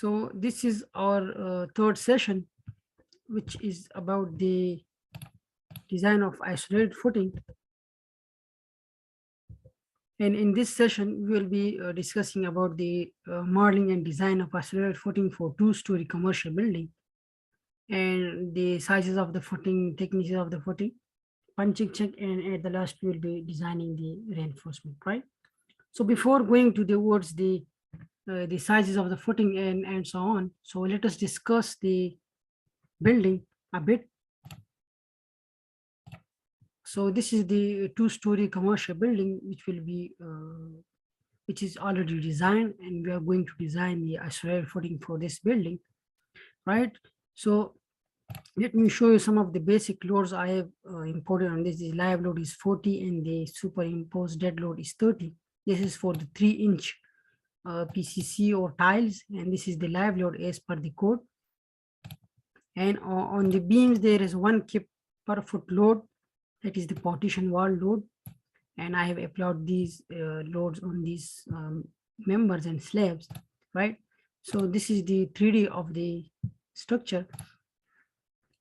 So this is our third session, which is about the design of isolated footing. And in this session, we will be discussing about the modeling and design of isolated footing for two-story commercial building, and the sizes of the footing, techniques of the footing, punching check, and at the last, we will be designing the reinforcement, right? So before going to towards the sizes of the footing and so on, so let us discuss the building a bit. So this is the two-story commercial building, which is already designed, and we are going to design the isolated footing for this building, right? So let me show you some of the basic loads I have imported on this. The live load is 40 and the superimposed dead load is 30. This is for the 3-inch PCC or tiles, and this is the live load as per the code. And on the beams, there is 1 kip per foot load, that is the partition wall load, and I have applied these loads on these members and slabs, right? So this is the 3D of the structure,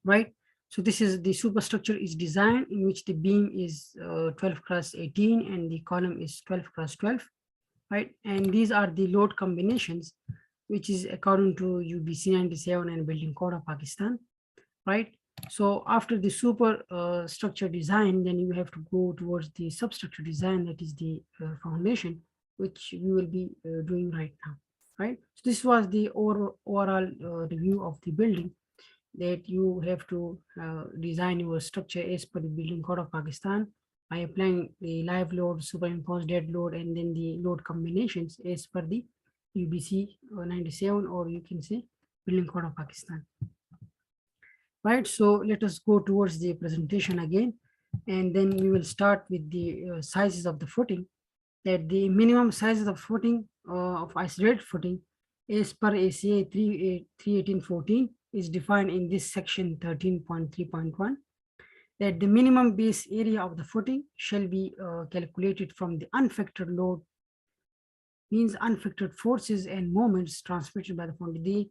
right? So this is the superstructure is designed in which the beam is 12 cross 18 and the column is 12 cross 12, right? And these are the load combinations, which is according to UBC 97 and Building Code of Pakistan, right? So after the super structure design, then you have to go towards the substructure design, that is the foundation, which we will be doing right now, right? So this was the overall review of the building, that you have to design your structure as per the Building Code of Pakistan by applying the live load, superimposed dead load, and then the load combinations as per the UBC 97, or you can say Building Code of Pakistan. Right, so let us go towards the presentation again, and then we will start with the sizes of the footing. That the minimum size of the footing of isolated footing as per ACA 31814 is defined in this section 13.3.1. That the minimum base area of the footing shall be calculated from the unfactored load, means unfactored forces and moments transmitted by the foundation.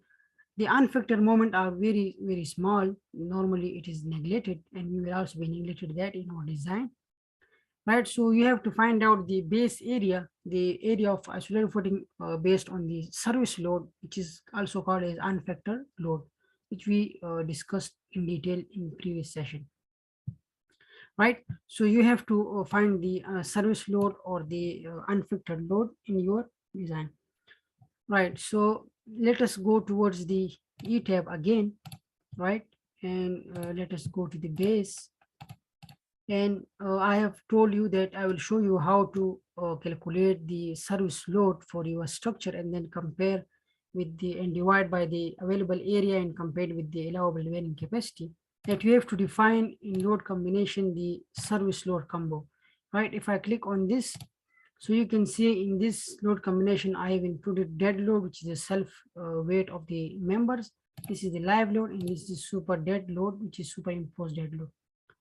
The unfactored moment are very, very small. Normally it is neglected, and we will also be neglected that in our design, right? So you have to find out the base area, the area of isolated footing based on the service load, which is also called as unfactored load, which we discussed in detail in previous session, right? So you have to find the service load or the unfactored load in your design, right? So let us go towards the ETAB again, right? And let us go to the base. And I have told you that I will show you how to calculate the service load for your structure, and then compare with the, and divide by the available area and compare with the allowable bearing capacity. That you have to define in load combination the service load combo, right? If I click on this, so you can see in this load combination, I have included dead load, which is the self weight of the members. This is the live load, and this is super dead load, which is superimposed dead load.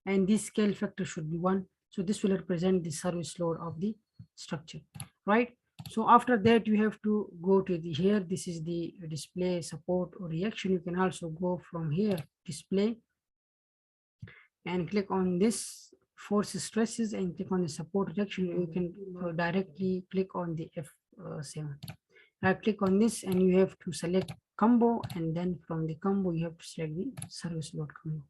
And this scale factor should be 1. So this will represent the service load of the structure, right? So after that, you have to go to the here. This is the display, support, or reaction. You can also go from here, display, and click on this forces stresses, and click on the support reaction. You can directly click on the F7. I click on this, and you have to select combo, and then from the combo you have to select the service load combo,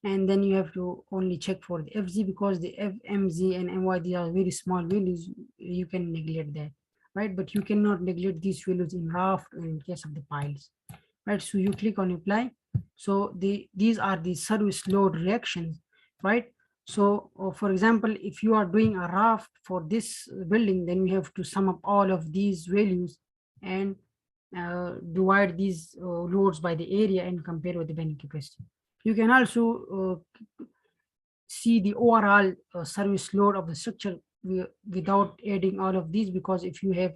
and then you have to only check for the FZ, because the FMZ and MY, these are very small values. You can neglect that, right? But you cannot neglect these values in raft or in case of the piles, right? So you click on apply. So these are the service load reactions, right? So for example, if you are doing a raft for this building, then you have to sum up all of these values and divide these loads by the area and compare with the bearing capacity. You can also see the overall service load of the structure without adding all of these, because if you have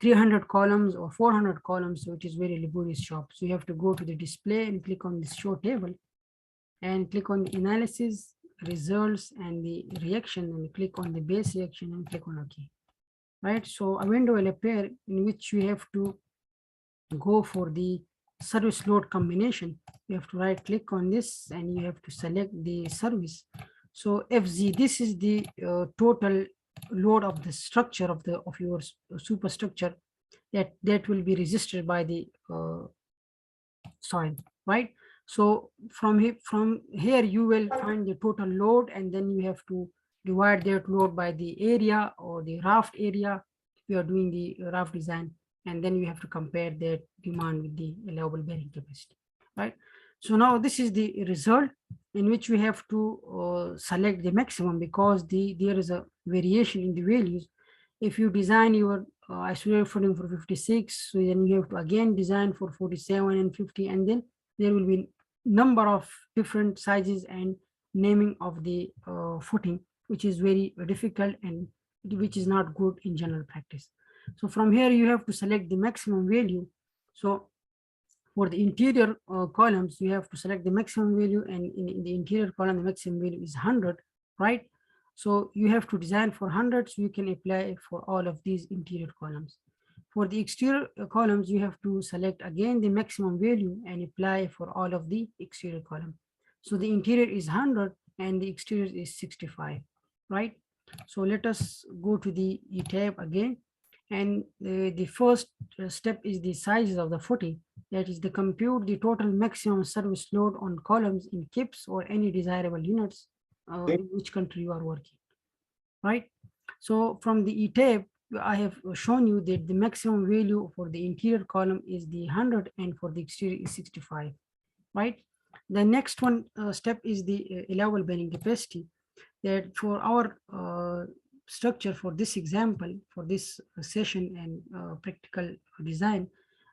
300 columns or 400 columns, so it is very laborious job. So you have to go to the display and click on this show table, and click on the analysis, results, and the reaction, and click on the base reaction and click on OK, right? So a window will appear in which you have to go for the service load combination, you have to right click on this and you have to select the service. So FZ, this is the total load of the structure of your superstructure that will be resisted by the soil, right? So from here you will find the total load, and then you have to divide that load by the area or the raft area if you are doing the raft design, and then you have to compare that demand with the allowable bearing capacity, right? So now this is the result in which we have to select the maximum, because there is a variation in the values. If you design your isolated footing for 56, so then you have to again design for 47 and 50, and then there will be number of different sizes and naming of the footing, which is very difficult and which is not good in general practice. So from here you have to select the maximum value. So for the interior columns, you have to select the maximum value, and in the interior column, the maximum value is 100, right? So you have to design for 100, so you can apply for all of these interior columns. For the exterior columns, you have to select again the maximum value and apply for all of the exterior column. So the interior is 100 and the exterior is 65, right? So let us go to the ETAB again. And the first step is the sizes of the footing. That is the compute the total maximum service load on columns in KIPS or any desirable units in which country you are working, right? So from the ETAB, I have shown you that the maximum value for the interior column is the 100 and for the exterior is 65, right? The next one step is the allowable bearing capacity. That for our structure, for this example, for this session and practical design,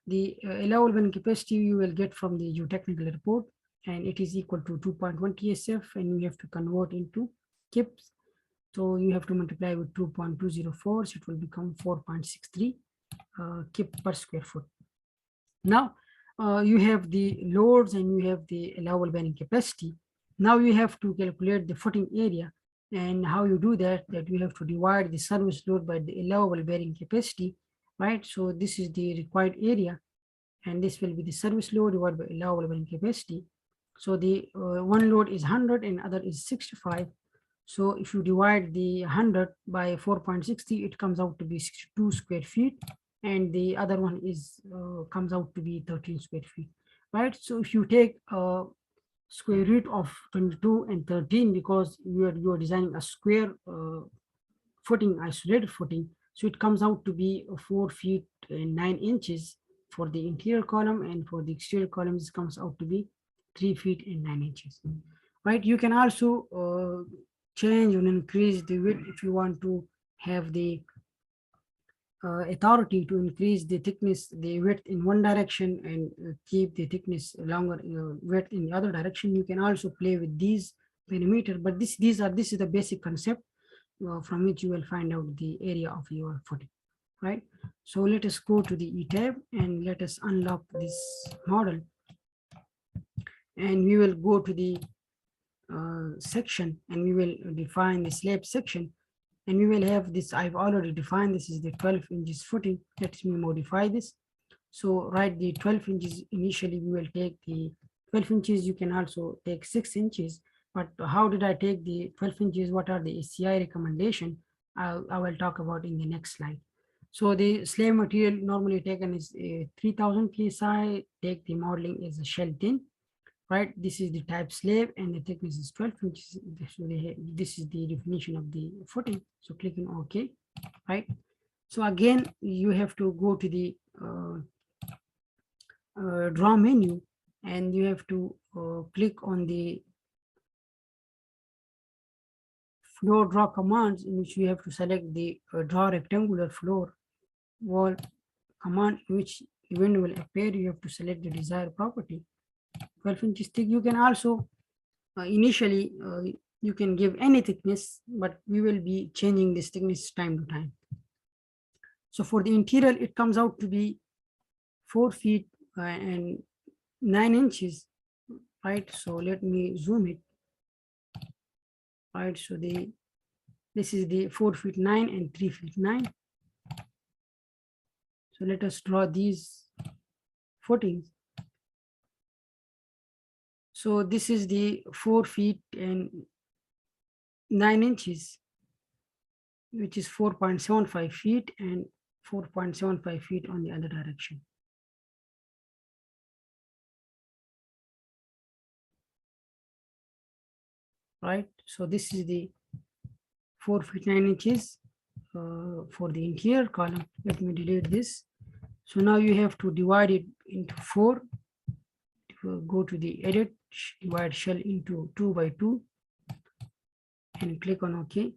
the allowable bearing capacity you will get from the geotechnical report, and it is equal to 2.1 TSF, and you have to convert into KIPS. So you have to multiply with 2.204, so it will become 4.63 kip per square foot. Now you have the loads and you have the allowable bearing capacity. Now you have to calculate the footing area, and how you do that you have to divide the service load by the allowable bearing capacity, right? So this is the required area, and this will be the service load divided by allowable bearing capacity. So the one load is 100 and other is 65. So if you divide the 100 by 4.60, it comes out to be 62 square feet, and the other one is comes out to be 13 square feet, right? So if you take square root of 22 and 13, because you are designing a square footing, isolated footing, so it comes out to be 4 feet and 9 inches for the interior column, and for the exterior columns it comes out to be 3 feet and 9 inches, right? You can also change and increase the width if you want to have the authority to increase the thickness, the width in one direction, and keep the thickness longer, width in the other direction. You can also play with these parameter, but this is the basic concept from which you will find out the area of your footing, right? So let us go to the ETAB and let us unlock this model, and we will go to the section, and we will define the slab section, and we will have this. I've already defined this is the 12 inches footing. Let me modify this. So write the 12 inches initially. We will take the 12 inches. You can also take 6 inches, but how did I take the 12 inches? What are the ACI recommendation? I will talk about in the next slide. So the slab material normally taken is 3000 psi. Take the modeling as a shell tin, right? This is the type slab, and the thickness is 12 inches. So this is the definition of the footing. So clicking OK, right? So again, you have to go to the draw menu, and you have to click on the floor draw commands, in which you have to select the draw rectangular floor wall command, in which event will appear. You have to select the desired property, 12 inches thick. You can also initially you can give any thickness, but we will be changing this thickness time to time. So for the interior, it comes out to be 4 feet and 9 inches, right? So let me zoom it, right? So this is the 4 feet 9 and 3 feet 9. So let us draw these footings. So this is the 4 feet and 9 inches, which is 4.75 feet and 4.75 feet on the other direction. Right, so this is the 4 feet 9 inches for the interior column. Let me delete this. So now you have to divide it into 4. Go to the edit, divide shell into 2 by 2 and click on OK,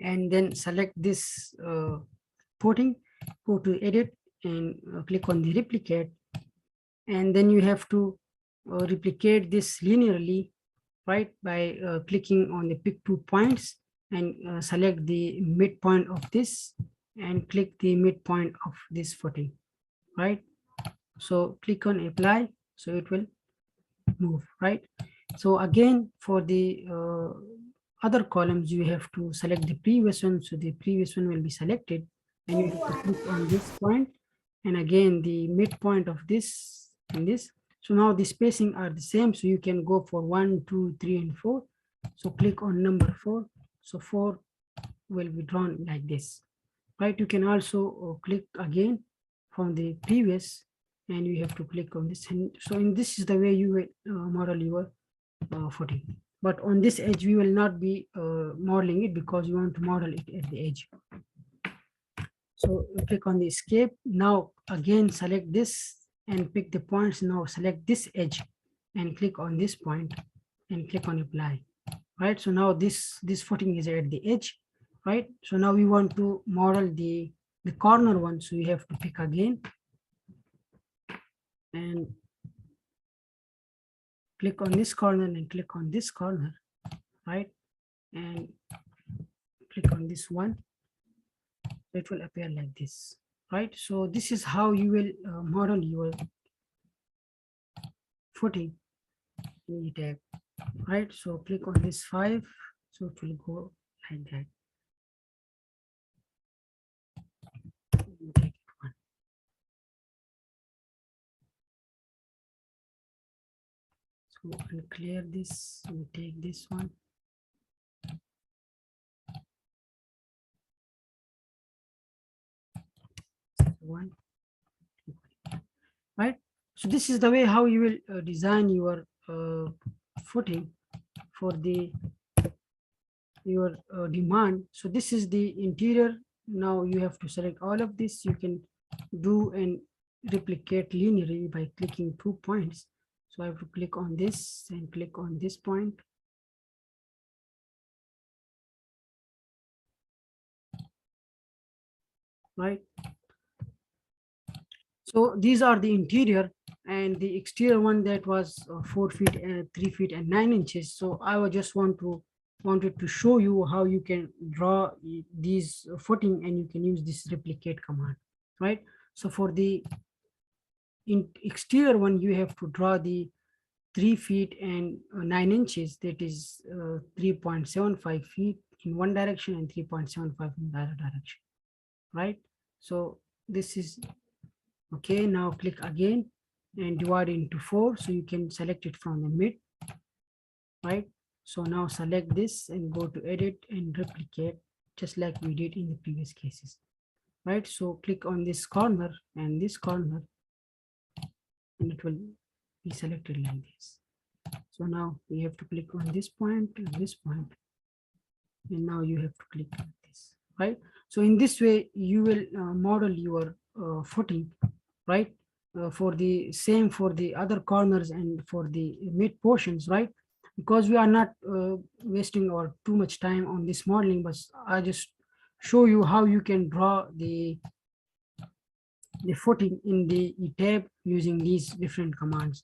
and then select this footing, go to edit and click on the replicate, and then you have to replicate this linearly, right, by clicking on the pick 2 points and select the midpoint of this and click the midpoint of this footing, right? So click on apply, so it will move, right? So again, for the other columns, you have to select the previous one. So the previous one will be selected and you have to click on this point, and again the midpoint of this and this. So now the spacing are the same, so you can go for 1, 2, 3, and 4. So click on number 4. So 4 will be drawn like this, right? You can also click again from the previous, and you have to click on this. And so in this is the way you will model your footing. But on this edge, we will not be modeling it because we want to model it at the edge. So click on the escape. Now again, select this and pick the points. Now select this edge and click on this point and click on apply, right? So now this footing is at the edge, right? So now we want to model the corner one. So you have to pick again and click on this corner and click on this corner, right? And click on this one. It will appear like this, right? So this is how you will model your footing in ETAB, right? So click on this 5, so it will go like that. Take one. So I'll clear this and take this one. One, right? So this is the way how you will design your footing for your demand. So this is the interior. Now you have to select all of this. You can do and replicate linearly by clicking 2 points. So I have to click on this and click on this point. Right. So these are the interior, and the exterior one that was 4 feet, 3 feet and 9 inches. So I would just wanted to show you how you can draw these footing, and you can use this replicate command, right? So for the exterior one, you have to draw the 3 feet and 9 inches, that is 3.75 feet in one direction and 3.75 in the other direction, right? So this is okay. Now click again and divide into 4, so you can select it from the mid, right? So now select this and go to edit and replicate, just like we did in the previous cases, right? So click on this corner and this corner, and it will be selected like this. So now you have to click on this point and this point, and now you have to click on this, right? So in this way, you will model your footing, right? For the same for the other corners and for the mid portions, right? Because we are not wasting or too much time on this modeling, but I just show you how you can draw the footing in the ETAB using these different commands,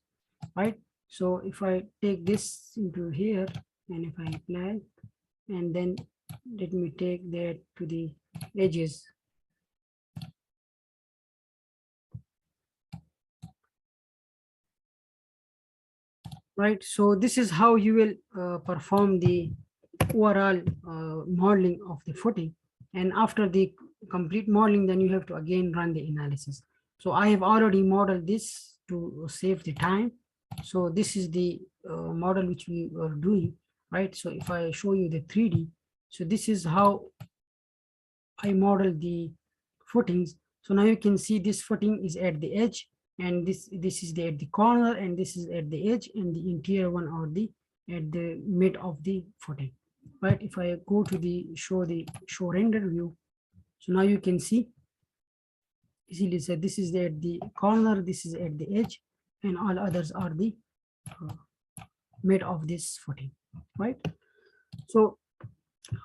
right? So if I take this into here and if I apply, and then let me take that to the edges. Right, so this is how you will perform the overall modeling of the footing, and after the complete modeling, then you have to again run the analysis. So I have already modeled this to save the time. So this is the model which we are doing, right? So if I show you the 3D, so this is how I model the footings. So now you can see this footing is at the edge, and this is at the corner, and this is at the edge, and the interior one or the at the mid of the footing, right? If I go to the show render view, so now you can see easily said this is at the corner, this is at the edge, and all others are the uh, mid of this footing, right? So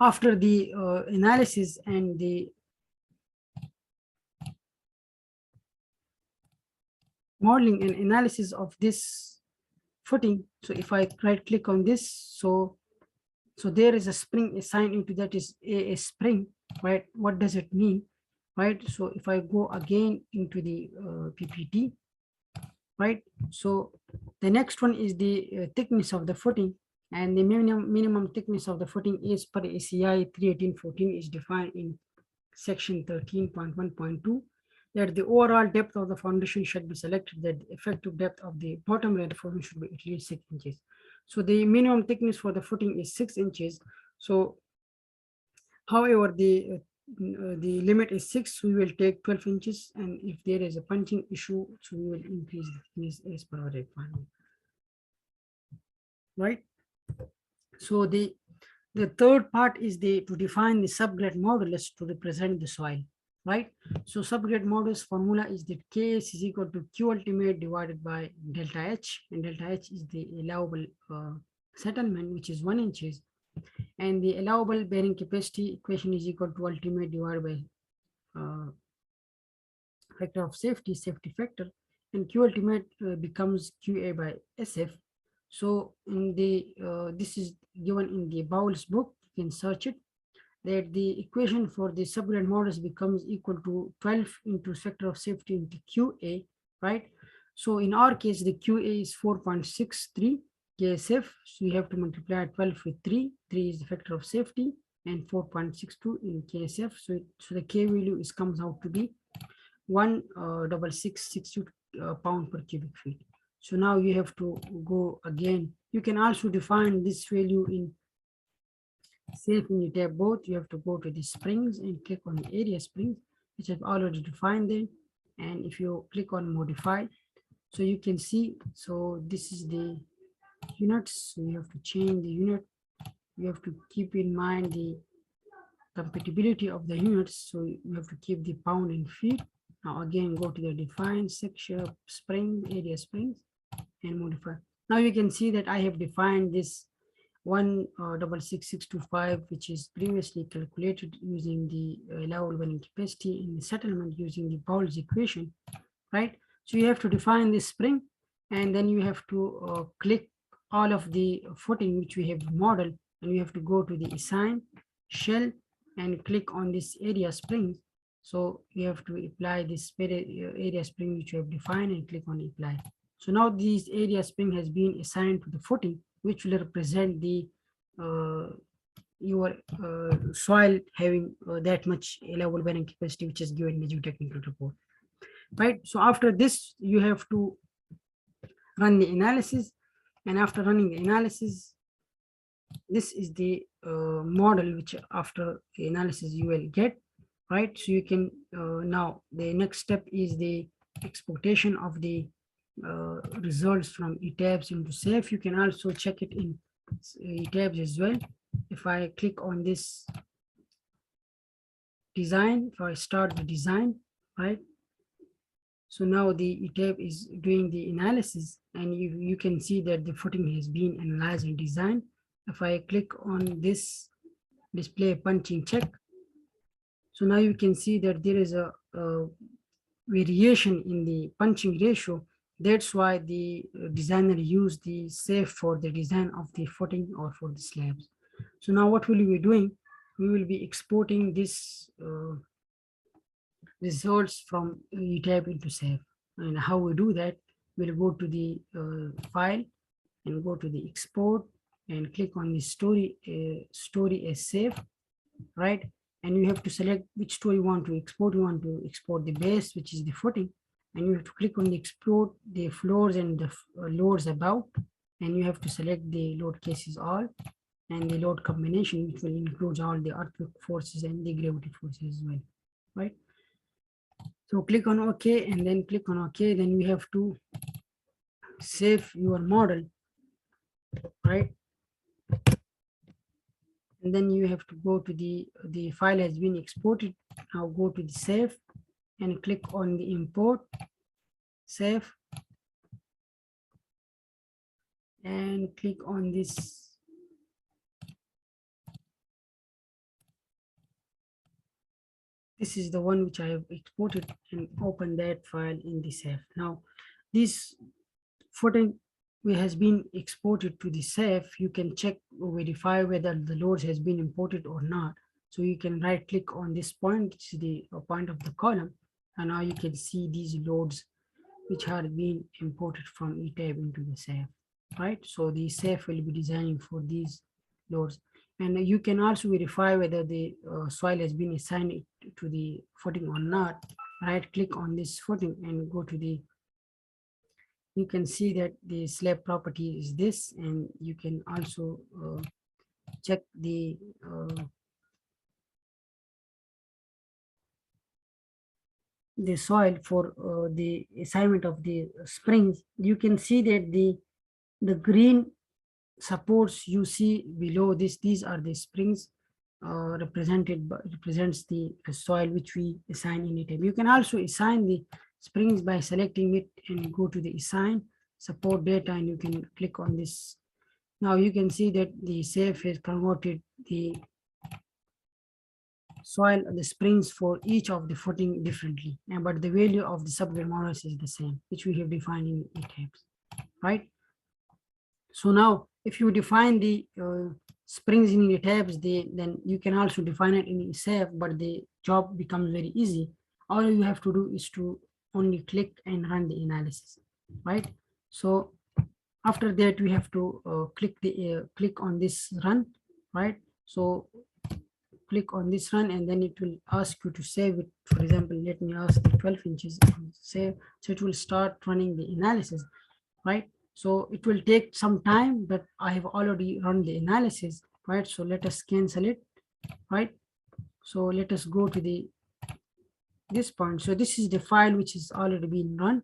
after the analysis and the modeling and analysis of this footing, so if I right click on this, so there is a spring assigned into that is a spring, right? What does it mean, right? So if I go again into the PPT, right? So the next one is the thickness of the footing, and the minimum thickness of the footing is per ACI 31814 is defined in section 13.1.2, that the overall depth of the foundation should be selected, that the effective depth of the bottom reinforcement should be at least 6 inches. So the minimum thickness for the footing is 6 inches. So however, the limit is 6, we will take 12 inches, and if there is a punching issue, so we will increase the thickness as per our requirement, right? So the third part is to define the subgrade modulus to represent the soil, right? So subgrade modulus formula is that Ks is equal to Q ultimate divided by delta H, and delta H is the allowable settlement, which is 1 inches, and the allowable bearing capacity equation is equal to ultimate divided by factor of safety factor, and Q ultimate becomes QA by SF. So in the this is given in the Bowles book, you can search it, that the equation for the subgrade modulus becomes equal to 12 into factor of safety into QA, right? So in our case, the QA is 4.63 KSF, so we have to multiply 12 with 3. 3 is the factor of safety, and 4.62 in KSF. So the K value comes out to be 16662 pound per cubic feet. So now you have to go again. You can also define this value in safe in ETAB both. You have to go to the springs and click on the area springs, which I've already defined them. And if you click on modify, so you can see, so this is the units. So you have to change the unit. You have to keep in mind the compatibility of the units. So you have to keep the pound in feet. Now again, go to the define section, spring, area springs, and modify. Now you can see that I have defined this 166,625, which is previously calculated using the allowable bearing capacity in the settlement using the Bowles equation, right? So you have to define this spring, and then you have to click all of the footing which we have modeled, and you have to go to the assign shell and click on this area spring. So you have to apply this area spring which you have defined and click on apply. So now this area spring has been assigned to the footing, which will represent the your soil having that much allowable bearing capacity, which is given in the geotechnical report, right? So after this, you have to run the analysis, and after running the analysis, this is the model which after the analysis you will get, right? So you can now the next step is the exportation of the results from ETABS into SAFE. You can also check it in ETABS as well. If I click on this design, if I start the design, right? So now the ETAB is doing the analysis, and you can see that the footing has been analyzed and designed. If I click on this display punching check, so now you can see that there is a variation in the punching ratio. That's why the designer used the SAFE for the design of the footing or for the slabs. So now what will we be doing? We will be exporting this results from ETAB into SAFE. And how we do that, we'll go to the file and go to the export and click on the story as SAFE, right? And you have to select which story you want to export. You want to export the base, which is the footing, and you have to click on the explode the floors and the loads above, and you have to select the load cases all and the load combination, which will include all the earthquake forces and the gravity forces as well, right? So click on OK and then click on OK. Then we have to save your model, right? And then you have to go to the file has been exported. Now go to the save and click on the import, save, and click on this. This is the one which I have exported, and open that file in the save. Now this footing has been exported to the SAF. You can check or verify whether the loads has been imported or not. So you can right click on this point, which is the point of the column, and now you can see these loads which are being imported from ETAB into the SAF, right? So the SAF will be designing for these loads. And you can also verify whether the soil has been assigned to the footing or not. Right click on this footing and go to the, you can see that the slab property is this, and you can also check the soil for the assignment of the springs. You can see that the green supports you see below this, these are the springs represents the soil which we assign in it. You can also assign the springs by selecting it and go to the assign support data, and you can click on this. Now you can see that the SAFE has converted the soil, the springs for each of the footing differently, but the value of the subgrade models is the same, which we have defined in ETABS, right? So now if you define the springs in ETABS, then you can also define it in SAFE, but the job becomes very easy. All you have to do is to only click and run the analysis, right? So after that we have to click on this run, right? So click on this run, and then it will ask you to save it. For example, let me ask the 12 inches and save. So it will start running the analysis, right? So it will take some time, but I have already run the analysis, right? So let us cancel it, right? So let us go to this point. So this is the file which is already been run,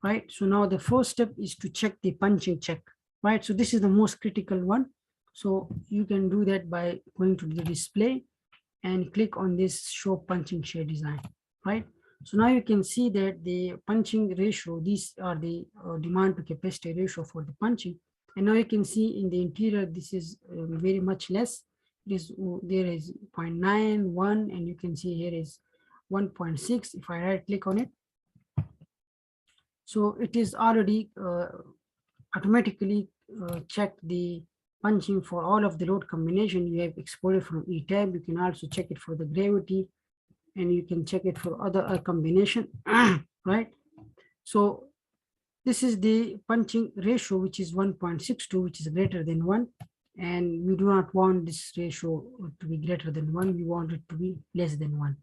right? So now the first step is to check the punching check, right? So this is the most critical one. So you can do that by going to the display and click on this show punching shear design, right? So now you can see that the punching ratio, these are the demand to capacity ratio for the punching. And now you can see in the interior, this is very much less. There is 0.9, 1, and you can see here is 1.6. If I right click on it, so it is already automatically check the punching for all of the load combination you have exported from ETAB. You can also check it for the gravity, and you can check it for other combination, right? So this is the punching ratio, which is 1.62, which is greater than 1. And we do not want this ratio to be greater than 1. We want it to be less than 1,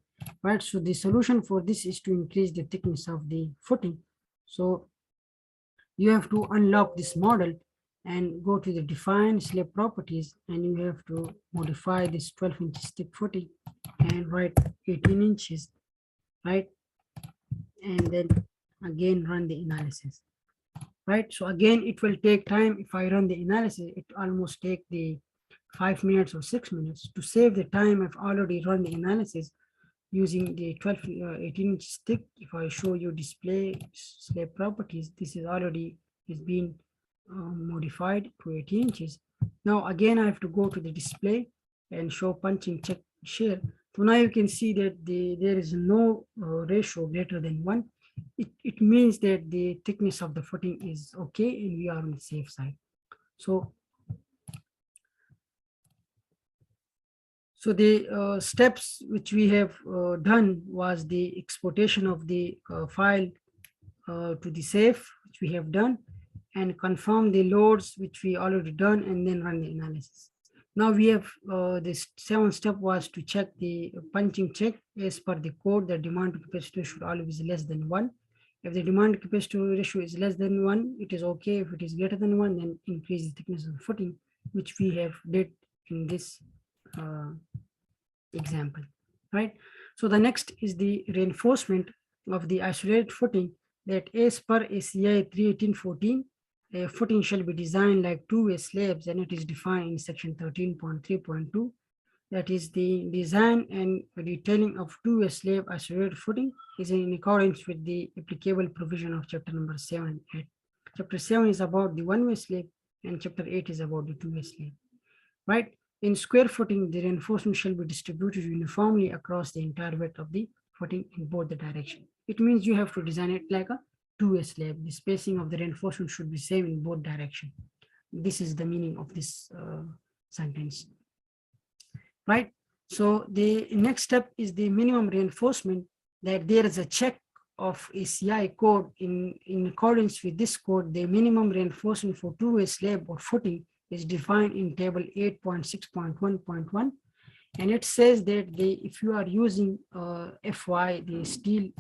right? So the solution for this is to increase the thickness of the footing. So you have to unlock this model and go to the define slab properties, and you have to modify this 12 inches thick footing and write 18 inches, right? And then again run the analysis, right? So again it will take time. If I run the analysis, it almost take the 5 minutes or 6 minutes. To save the time, I've already run the analysis using the 18 inch thick. If I show you display slab properties, this is already is being modified to 18 inches. Now again I have to go to the display and show punching check shear. So now you can see that there is no ratio greater than 1. It means that the thickness of the footing is okay and we are on the safe side. So the steps which we have done was the exportation of the file to the safe, which we have done, and confirm the loads, which we already done, and then run the analysis. Now we have this 7th step was to check the punching check. As per the code, the demand to capacity should always be less than 1. If the demand capacity ratio is less than 1, it is okay. If it is greater than 1, then increase the thickness of the footing, which we have did in this example, right? So the next is the reinforcement of the isolated footing, that as per ACI 31814, a footing shall be designed like two-way slabs, and it is defined in section 13.3.2. That is, the design and detailing of two-way slab isolated footing is in accordance with the applicable provision of chapter number 7 and 8. Chapter 7 is about the one-way slab, and chapter 8 is about the two-way slab, right? In square footing, the reinforcement shall be distributed uniformly across the entire width of the footing in both the direction. It means you have to design it like a two-way slab. The spacing of the reinforcement should be same in both direction. This is the meaning of this sentence, right? So the next step is the minimum reinforcement, that there is a check of ACI code. In accordance with this code, the minimum reinforcement for two-way slab or footing is defined in table 8.6.1.1, and it says that if you are using FY, the steel